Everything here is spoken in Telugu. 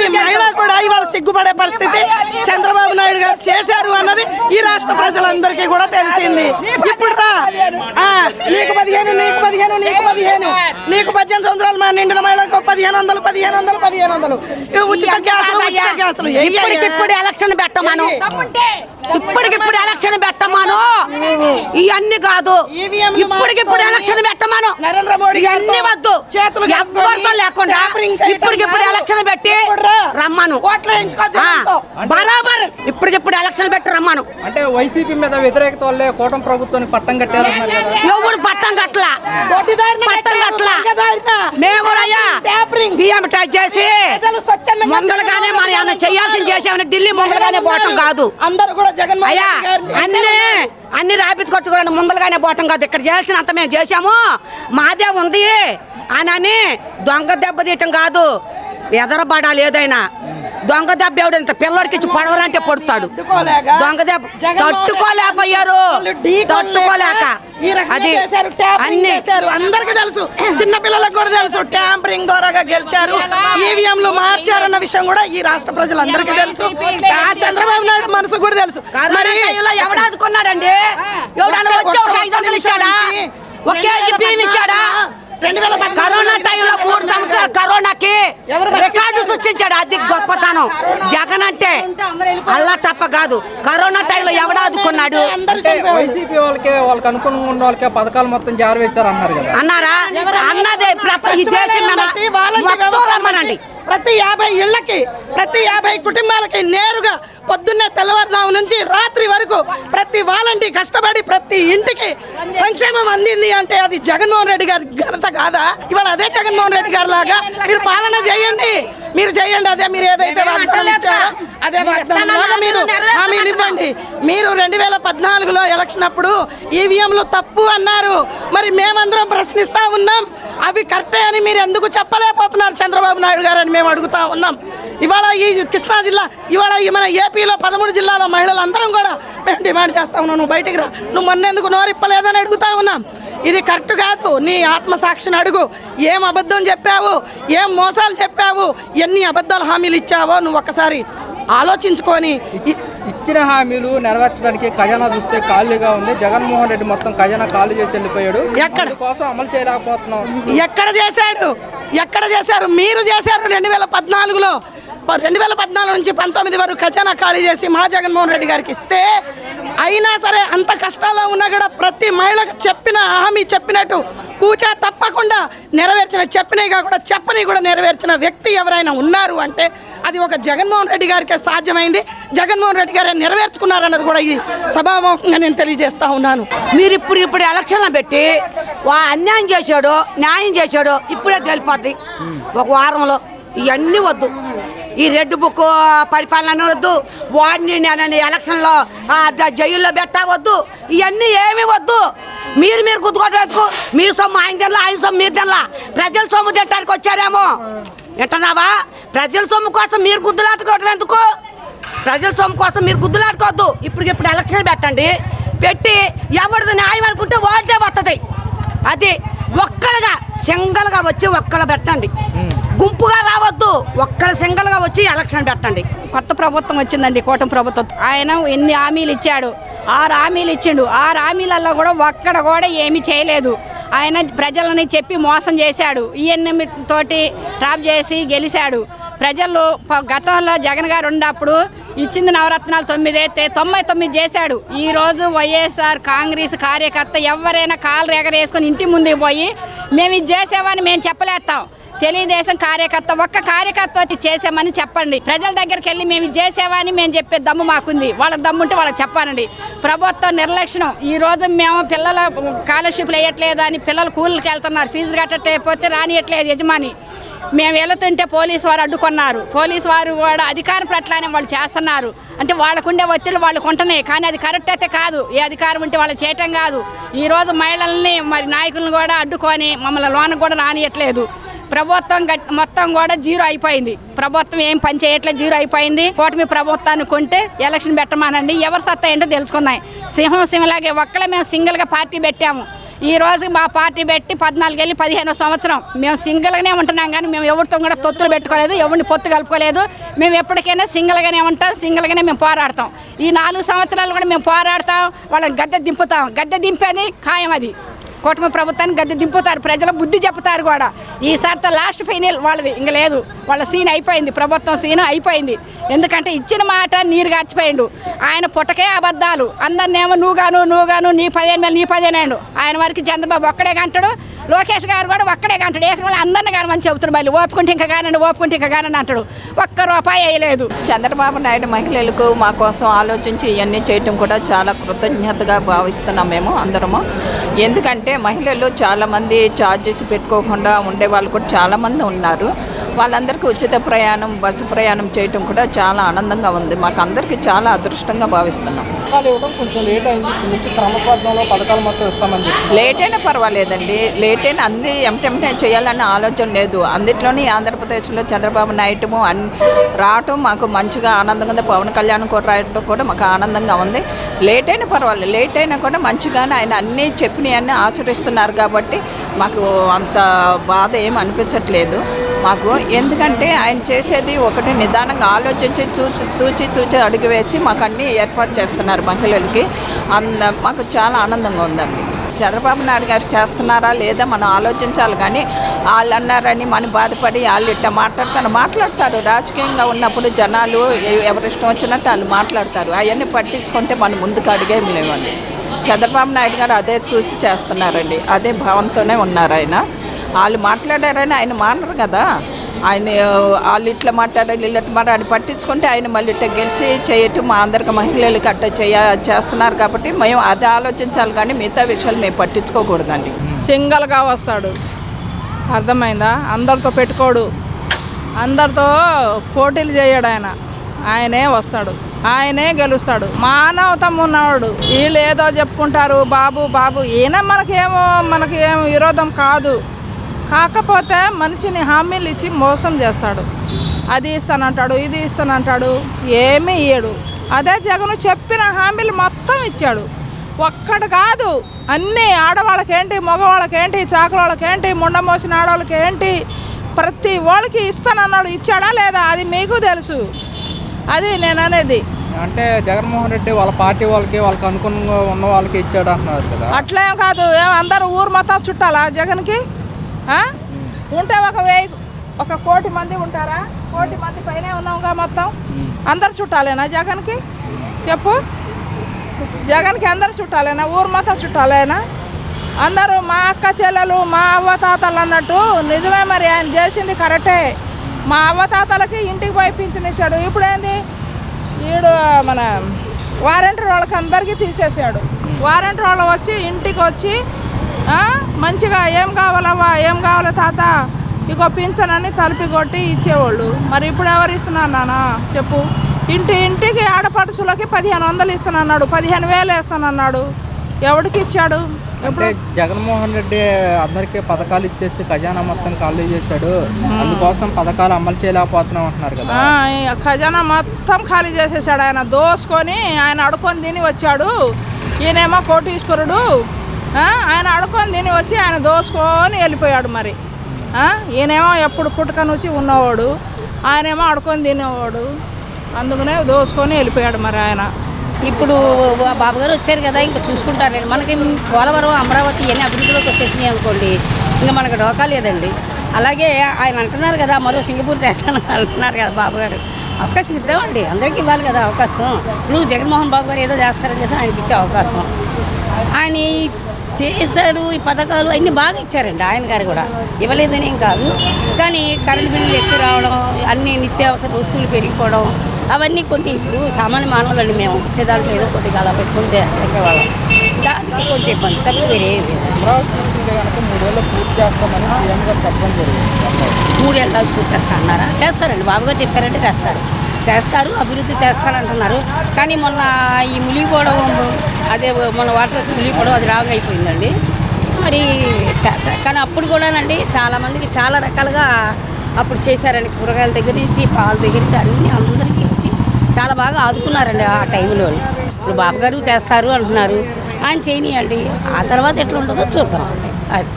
ప్రతి మహిళ కూడా ఇవాళ సిగ్గుపడే పరిస్థితి చంద్రబాబు నాయుడు గారు చేశారు అన్నది ఈ రాష్ట్ర ప్రజలందరికీ కూడా తెలిసింది. ఇప్పుడు రా నీకు 15 నీకు 15 నీకు 15 నీకు 18 సంవత్సరాలు మా నిండిన మహిళలకు 1500 ఉచిత గ్యాసులు ఇప్పుడు ఎలక్షన్ పెట్టమను, ఇప్పటికిప్పుడు ఎలక్షన్ పెట్టమను. ఇవన్నీ కాదు, ఇప్పటికిప్పుడు ఎలక్షన్ పెట్టమను. నరేంద్ర మోడీ ఇవన్నీ వద్దు, ఎవరితో లేకుండా ఇప్పటికిప్పుడు ఎలక్షన్ పెట్టి రమ్మను. బరాబర్ ఇప్పటికిప్పుడు ఎలక్షన్ పెట్టి రమ్మను. అంటే వైసీపీ మీద వ్యతిరేకత వల్లే కూటమి ప్రభుత్వానికి పట్టం కట్టారు. ఎవడు పట్టం కట్ల, పట్టం కట్ల. మేము బియ్యం టచ్ చేసి ముందలుగానే మనం ఏమైనా చేయాల్సింది చేసామని ఢిల్లీ ముందలుగానే పోవటం కాదు. అందరూ కూడా జగన్ అయ్యా అన్ని రాపించుకొచ్చుకోండి, ముందలుగానే పోవటం కాదు. ఇక్కడ చేయాల్సినంత మేము చేసాము, మాదే ఉంది అని దొంగ దెబ్బ తీయటం కాదు. ఎదరబడాలి ఏదైనా. దొంగ దెబ్బ ఎవడంత పిల్లడికి ఇచ్చి పడవరంటే పడుతాడు. దొంగ దెబ్బ తట్టుకోలేకపోయారు, తట్టుకోలేక అది అన్ని అందరికి తెలుసు, చిన్న పిల్లలకు కూడా తెలుసు. ట్యాంపరింగ్ ద్వారా గెలిచారు, ఈవీఎంలు మార్చారన్న విషయం కూడా ఈ రాష్ట్ర ప్రజలందరికీ తెలుసు. చంద్రబాబు నాయుడు మనసు కూడా తెలుసు. మరి ఎవడాదుకున్నాడండి? ఎవడన్నా వచ్చి ఒక 500 ఇచ్చాడా? ఒక కేజీ బియ్యం ఇచ్చాడా? కరోనా టైంలో 3 సంవత్సరాలు కరోనాకి రికార్డు సృష్టించాడు. అది గొప్పతనం. జగన్ అంటే అల్లా తప్ప కాదు. కరోనా టైంలో ఎవడాదుకున్నాడు? వైసీపీ వాళ్ళకి అనుకూలంగా ఉన్న వాళ్ళకే పథకాలు మొత్తం జారవేశారు అన్నారు కదా. అన్నారా? అన్నదే ఈ దేశం మొత్తం రమ్మనండి. ప్రతి 50 ఇళ్లకి, ప్రతి 50 కుటుంబాలకి నేరుగా పొద్దున్నే తెల్లవారుజాము నుంచి రాత్రి వరకు ప్రతి వాలంటీ కష్టపడి ప్రతి ఇంటికి సంక్షేమం అందింది అంటే అది జగన్మోహన్ రెడ్డి గారి ఘనత కాదా? ఇవాళ అదే జగన్మోహన్ రెడ్డి గారి లాగా మీరు పాలన చేయండి, మీరు చేయండి. అదే మీరు ఏదైతే వాగ్దానం ఇచ్చారో అదే వాగ్దానంలాగా మీరు హామీలు ఇవ్వండి. మీరు 2014లో ఎలక్షన్ అప్పుడు ఈవీఎంలు తప్పు అన్నారు. మరి మేమందరం ప్రశ్నిస్తా ఉన్నాం, అవి కరెక్టే అని మీరు ఎందుకు చెప్పలేకపోతున్నారు చంద్రబాబు నాయుడు గారు అని మేము అడుగుతా ఉన్నాం. ఇవాళ ఈ కృష్ణా జిల్లా, ఇవాళ మన ఏపీలో 13 జిల్లాల మహిళలందరం కూడా మేము డిమాండ్ చేస్తా ఉన్నాం, నువ్వు బయటికి రా, నువ్వు మొన్నెందుకు నోరిప్పలేదని అడుగుతా ఉన్నాం. ఇది కరెక్ట్ కాదు. నీ ఆత్మసాక్షిని అడుగు. ఏం అబద్ధం చెప్పావు, ఏం మోసాలు చెప్పావు, ఎన్ని అబద్ధాలు హామీలు ఇచ్చావో నువ్వు ఒక్కసారి ఆలోచించుకొని. ఇచ్చిన హామీలు నెరవేర్చడానికి ఖజానా చూస్తే ఖాళీగా ఉంది. జగన్మోహన్ రెడ్డి మొత్తం ఖజానా ఖాళీ చేసి వెళ్ళిపోయాడు. ఎక్కడ కోసం అమలు చేయలేకపోతున్నాం. ఎక్కడ చేశాడు? ఎక్కడ చేశారు? మీరు చేశారు 2014లో. 2014 నుంచి 19 వరకు ఖజానా ఖాళీ చేసి మా జగన్మోహన్ రెడ్డి గారికి ఇస్తే, అయినా సరే అంత కష్టాల్లో ఉన్నా కూడా ప్రతి మహిళకు చెప్పిన హామీ చెప్పినట్టు కూచా తప్పకుండా నెరవేర్చిన, చెప్పినవి కాకుండా చెప్పని కూడా నెరవేర్చిన వ్యక్తి ఎవరైనా ఉన్నారు అంటే అది ఒక జగన్మోహన్ రెడ్డి గారికే సాధ్యమైంది. జగన్మోహన్ రెడ్డి గారే నెరవేర్చుకున్నారన్నది కూడా ఈ సభాముఖంగా నేను తెలియజేస్తా ఉన్నాను. మీరు ఇప్పుడు ఎలక్షన్లు పెట్టి అన్యాయం చేశాడో న్యాయం చేశాడో ఇప్పుడే తెలిపోద్ది. ఒక వారంలో ఇవన్నీ వద్దు. ఈ రెడ్ బుక్ పరిపాలన వద్దు, వాడిని నేను ఎలక్షన్లో జైల్లో పెట్టవద్దు, ఇవన్నీ ఏమీ వద్దు. మీరు గుర్తుకోవడానికి మీ సొమ్ము ఆయన తినలా, ఆయన సొమ్ము మీరు తినలా, ప్రజల సొమ్ము తినడానికి వచ్చారేమో. వింటున్నావా? ప్రజల సొమ్ము కోసం మీరు గుద్దులాడుకోవట్లేదు ఎందుకు? ప్రజల సొమ్ము కోసం మీరు గుద్దులాడుకోవద్దు. ఇప్పుడు ఎలక్షన్ పెట్టండి, పెట్టి ఎవరిది న్యాయం అనుకుంటే వాడితే వస్తుంది. అది ఒక్కలుగా సింగల్గా వచ్చి ఒక్కలు పెట్టండి, గుంపుగా రావద్దు. ఒక్కల సింగల్గా వచ్చి ఎలక్షన్ పెట్టండి. కొత్త ప్రభుత్వం వచ్చిందండి, కూటమి ప్రభుత్వం. ఆయన ఎన్ని హామీలు ఇచ్చాడు, 6 హామీలు ఇచ్చిండు. 6 హామీలలో కూడా ఒక్కడ కూడా ఏమీ చేయలేదు. ఆయన ప్రజలని చెప్పి మోసం చేశాడు. ఈఎన్ఎం తోటి ట్రాప్ చేసి గెలిచాడు. ప్రజలు గతంలో జగన్ గారు ఉన్నప్పుడు ఇచ్చింది నవరత్నాలు 9 అయితే 99 చేశాడు. ఈరోజు వైఎస్ఆర్ కాంగ్రెస్ కార్యకర్త ఎవరైనా కాళ్ళు ఎగరేసుకొని ఇంటి ముందుకు పోయి మేము ఇది చేసామని మేము చెప్పలేస్తాం. తెలుగుదేశం కార్యకర్త ఒక్క కార్యకర్త వచ్చి చేసామని చెప్పండి. ప్రజల దగ్గరికి వెళ్ళి మేము ఇది చేసామని మేము చెప్పే దమ్ము మాకుంది. వాళ్ళ దమ్ముంటే వాళ్ళకి చెప్పానండి. ప్రభుత్వం నిర్లక్ష్యం. ఈరోజు మేము పిల్లల స్కాలర్షిప్లు వేయట్లేదు అని పిల్లలు కూలీకి వెళ్తున్నారు, ఫీజులు కట్టకపోతే రానియట్లేదు యజమాని. మేము వెళుతుంటే పోలీసు వారు అడ్డుకున్నారు. పోలీసు వారు కూడా అధికారం పట్లనే వాళ్ళు చేస్తున్నారు. అంటే వాళ్ళకుండే ఒత్తిళ్ళు వాళ్ళకు ఉంటున్నాయి, కానీ అది కరెక్ట్ అయితే కాదు. ఏ అధికారం ఉంటే వాళ్ళు చేయటం కాదు. ఈరోజు మహిళల్ని మరి నాయకులను కూడా అడ్డుకొని మమ్మల్ని లోనకు కూడా రానియట్లేదు. ప్రభుత్వం మొత్తం కూడా జీరో అయిపోయింది. ప్రభుత్వం ఏం పని చేయట్లేదు, జీరో అయిపోయింది. కూటమి ప్రభుత్వాన్ని కొంటే ఎలక్షన్ పెట్టమానండి, ఎవరు సత్తా ఏంటో తెలుసుకున్నాయి. సింహం సింహలాగే ఒక్కడే మేము సింగిల్గా పార్టీ పెట్టాము. ఈ రోజు మా పార్టీ పెట్టి 14 వెళ్ళి 15వ సంవత్సరం మేము సింగిల్గానే ఉంటున్నాం, కానీ మేము ఎవరితో కూడా తొత్తులు పెట్టుకోలేదు, ఎవరిని పొత్తు కలుపుకోలేదు. మేము ఎప్పటికైనా సింగిల్గానే ఉంటాం, సింగిల్గానే మేము పోరాడతాం. ఈ 4 సంవత్సరాలు కూడా మేము పోరాడతాం, వాళ్ళని గద్దె దింపుతాం. గద్దె దింపేది ఖాయం. అది కూటమి ప్రభుత్వాన్ని గద్దె దింపుతారు, ప్రజలు బుద్ధి చెప్తారు కూడా. ఈసారితో లాస్ట్ ఫైనల్ వాళ్ళది, ఇంక లేదు, వాళ్ళ సీన్ అయిపోయింది, ప్రభుత్వం సీన్ అయిపోయింది. ఎందుకంటే ఇచ్చిన మాట నీరు గార్చిపోయిండు. ఆయన పుట్టకే అబద్ధాలు, అందరినేమో నువ్వుగాను నీ 15 నీ 15 ఆయన వరకు చంద్రబాబు ఒక్కడే కంటాడు, లోకేష్ గారు కూడా ఒక్కడే కంటాడు. ఏకం అందరిని కానీ మంచి చెబుతాడు, మళ్ళీ ఓపుకుంటే ఇంకా కానండి అంటాడు. ఒక్క రూపాయి వేయలేదు. చంద్రబాబు నాయుడు మహిళలకు మా కోసం ఆలోచించి ఇవన్నీ చేయటం కూడా చాలా కృతజ్ఞతగా భావిస్తున్నాం మేము అందరము. ఎందుకంటే మహిళలు చాలామంది ఛార్జెస్ పెట్టుకోకుండా ఉండే వాళ్ళు కూడా చాలామంది ఉన్నారు. వాళ్ళందరికీ ఉచిత ప్రయాణం, బస్సు ప్రయాణం చేయటం కూడా చాలా ఆనందంగా ఉంది. మాకు అందరికీ చాలా అదృష్టంగా భావిస్తున్నాం. పథకాలు ఇవ్వడం కొంచెం లేట్ అయింది, నుంచి క్రమబద్ధంలో పథకాలు మొత్తం ఇస్తామని చెప్పి. లేట్ అయినా పర్వాలేదండి, లేట్ అయినా అన్ని ఎంటెంటే చేయాలన్న ఆలోచన లేదు. అందులోని ఆంధ్రప్రదేశ్లో చంద్రబాబు నాయుడు రావటం మాకు మంచిగా ఆనందంగా ఉంది. పవన్ కళ్యాణ్ కూడా రావటం కూడా మాకు ఆనందంగా ఉంది. లేట్ అయినా పర్వాలేదు, లేట్ అయినా కూడా మంచిగానే ఆయన అన్నీ చెప్పినవన్నీ ఆచరిస్తున్నారు కాబట్టి మాకు అంత బాధ ఏం అనిపించట్లేదు మాకు. ఎందుకంటే ఆయన చేసేది ఒకటి నిదానంగా ఆలోచించి తూచి అడుగు వేసి మాకు అన్నీ ఏర్పాటు చేస్తున్నారు మహిళలకి. మాకు చాలా ఆనందంగా ఉందండి. చంద్రబాబు నాయుడు గారు చేస్తున్నారా లేదా మనం ఆలోచించాలి, కానీ వాళ్ళు అన్నారని మనం బాధపడి వాళ్ళు ఇట్లా మాట్లాడతారు. రాజకీయంగా ఉన్నప్పుడు జనాలు ఎవరిష్టం వచ్చినట్టు వాళ్ళు మాట్లాడతారు. అవన్నీ పట్టించుకుంటే మనం ముందుకు అడిగేం లేవండి. చంద్రబాబు నాయుడు గారు అదే చూసి చేస్తున్నారండి, అదే భావంతోనే ఉన్నారు ఆయన. వాళ్ళు మాట్లాడారని ఆయన మానరు కదా, ఆయన వాళ్ళు ఇట్లా మాట్లాడారు ఇట్లా అని పట్టించుకుంటే ఆయన మళ్ళీ ఇట్లా గెలిచి చేయటం మా అందరికి మహిళలకి అట్లా చేస్తున్నారు కాబట్టి మేము అది ఆలోచించాలి, కానీ మిగతా విషయాలు మేము పట్టించుకోకూడదండి. సింగల్గా వస్తాడు, అర్థమైందా? అందరితో పెట్టుకోడు, అందరితో పోటీలు చేయడు. ఆయనే వస్తాడు, ఆయనే గెలుస్తాడు. మానవతం ఉన్నవాడు. వీళ్ళు ఏదో చెప్పుకుంటారు బాబు ఈయన మనకేమో విరోధం కాదు. కాకపోతే మనిషిని హామీలు ఇచ్చి మోసం చేస్తాడు. అది ఇస్తానంటాడు, ఇది ఇస్తానంటాడు, ఏమీ ఇయ్యడు. అదే జగన్ చెప్పిన హామీలు మొత్తం ఇచ్చాడు. ఒక్కడు కాదు, అన్నీ ఆడవాళ్ళకేంటి, మగవాళ్ళకేంటి, చాకరోళ్ళకేంటి, ముండమోసిన ఆడవాళ్ళకేంటి, ప్రతి వాళ్ళకి ఇస్తానన్నాడు. ఇచ్చాడా లేదా అది మీకు తెలుసు. అది నేను అనేది. అంటే జగన్మోహన్ రెడ్డి వాళ్ళ పార్టీ వాళ్ళకి అనుకూలంగా ఉన్న వాళ్ళకి ఇచ్చాడు అంటున్నారు కదా. అట్లేం కాదు, అందరూ ఊరు మొత్తం చుట్టాలా జగన్కి? ఉంటే ఒక కోటి మంది ఉంటారా? కోటి మంది పైనే ఉన్నాంగా మొత్తం. అందరు చుట్టాలేనా జగన్కి? చెప్పు, జగన్కి అందరు చుట్టాలేనా? ఊరు మొత్తం చుట్టాలేనా? అందరూ మా అక్క చెల్లెలు, మా అవ్వ తాతలు అన్నట్టు నిజమే. మరి ఆయన చేసింది కరెక్టే. మా అవ్వ తాతలకి ఇంటికి పోయి పింఛన్ ఇచ్చాడు. ఇప్పుడేంది ఈడు మన వారంటీ వాళ్ళకి అందరికీ తీసేసాడు. వారంటీ వాళ్ళు వచ్చి ఇంటికి వచ్చి మంచిగా ఏం కావాలవ్వా, ఏం కావాలి తాత, ఇగో పింఛన్ అని తలుపి కొట్టి ఇచ్చేవాళ్ళు. మరి ఇప్పుడు ఎవరు ఇస్తున్నారు నాన్న చెప్పు? ఇంటికి ఆడపడుచులకి 1500 ఇస్తానన్నాడు, 15,000 వేస్తానన్నాడు. ఎవరికి ఇచ్చాడు? అంటే జగన్మోహన్ రెడ్డి అందరికీ పథకాలు ఇచ్చేసి ఖజానా మొత్తం ఖాళీ చేశాడు, అందుకోసం పథకాలు అమలు చేయలేకపోతున్నాం అంటున్నారు కదా. ఖజానా మొత్తం ఖాళీ చేసేసాడు. ఆయన దోసుకొని ఆయన అడుకొని తిని వచ్చాడు. ఈయనేమో కోటీశ్వరుడు, ఆయన అడుకొని తిని వచ్చి ఆయన దోసుకొని వెళ్ళిపోయాడు. మరి ఈయనేమో ఎప్పుడు పుట్టుక నుంచి ఉన్నవాడు, ఆయనేమో అడుకొని తినేవాడు. అందుకనే దోసుకొని వెళ్ళిపోయాడు మరి ఆయన. ఇప్పుడు బాబు గారు వచ్చారు కదా, ఇంకా చూసుకుంటారండి. మనకి పోలవరం, అమరావతి ఇవన్నీ అభివృద్ధిలోకి వచ్చేసినాయి అనుకోండి, ఇంకా మనకు డోకా లేదండి. అలాగే ఆయన అంటున్నారు కదా, మరో సింగపూర్ చేస్తాను అంటున్నారు కదా బాబు గారు. అవకాశం ఇద్దామండి, అందరికీ ఇవ్వాలి కదా అవకాశం. ఇప్పుడు జగన్మోహన్ బాబు గారు ఏదో చేస్తారని చేసి ఆయనకి ఇచ్చే అవకాశం. ఆయన చేశారు, ఈ పథకాలు అన్నీ బాగా ఇచ్చారండి. ఆయన గారు కూడా ఇవ్వలేదని ఏం కాదు, కానీ కరెంట్ బిల్లులు ఎక్కువ రావడం, అన్ని నిత్యావసర వస్తువులు పెరిగిపోవడం, అవన్నీ కొన్ని ఇప్పుడు సామాన్య మానవులండి. మేము వచ్చే దాంట్లో ఏదో కొద్దిగా అలా పెట్టుకుంటే ఎక్కేవాళ్ళం, దానికి కొంచెం ఇబ్బంది తప్ప వేరే ఏం లేదు. కనుక 3 ఏళ్ళు పూర్తి చేస్తామని సీఎం గారు చెప్పడం జరిగింది. 3 ఏళ్ళ పూర్తి చేస్తా అన్నారా? చేస్తారండి, బాబుగా చెప్పారంటే చేస్తారు, అభివృద్ధి చేస్తారంటున్నారు. కానీ మొన్న ఈ మునిగిపోవడం, అదే మొన్న వాటర్ వచ్చి మునిగిపోవడం, అది రాగా అయిపోయిందండి. మరి చేస్తారు, కానీ అప్పుడు కూడానండి చాలామందికి చాలా రకాలుగా అప్పుడు చేశారండి. కూరగాయల దగ్గర నుంచి, పాల దగ్గర నుంచి అన్నీ అందరికీ ఇచ్చి చాలా బాగా ఆదుకున్నారండి ఆ టైంలో. ఇప్పుడు బాబు గారు చేస్తారు అంటున్నారు. ఆయన చేయనియండి, ఆ తర్వాత ఎట్లా ఉంటుందో చూద్దాం. అది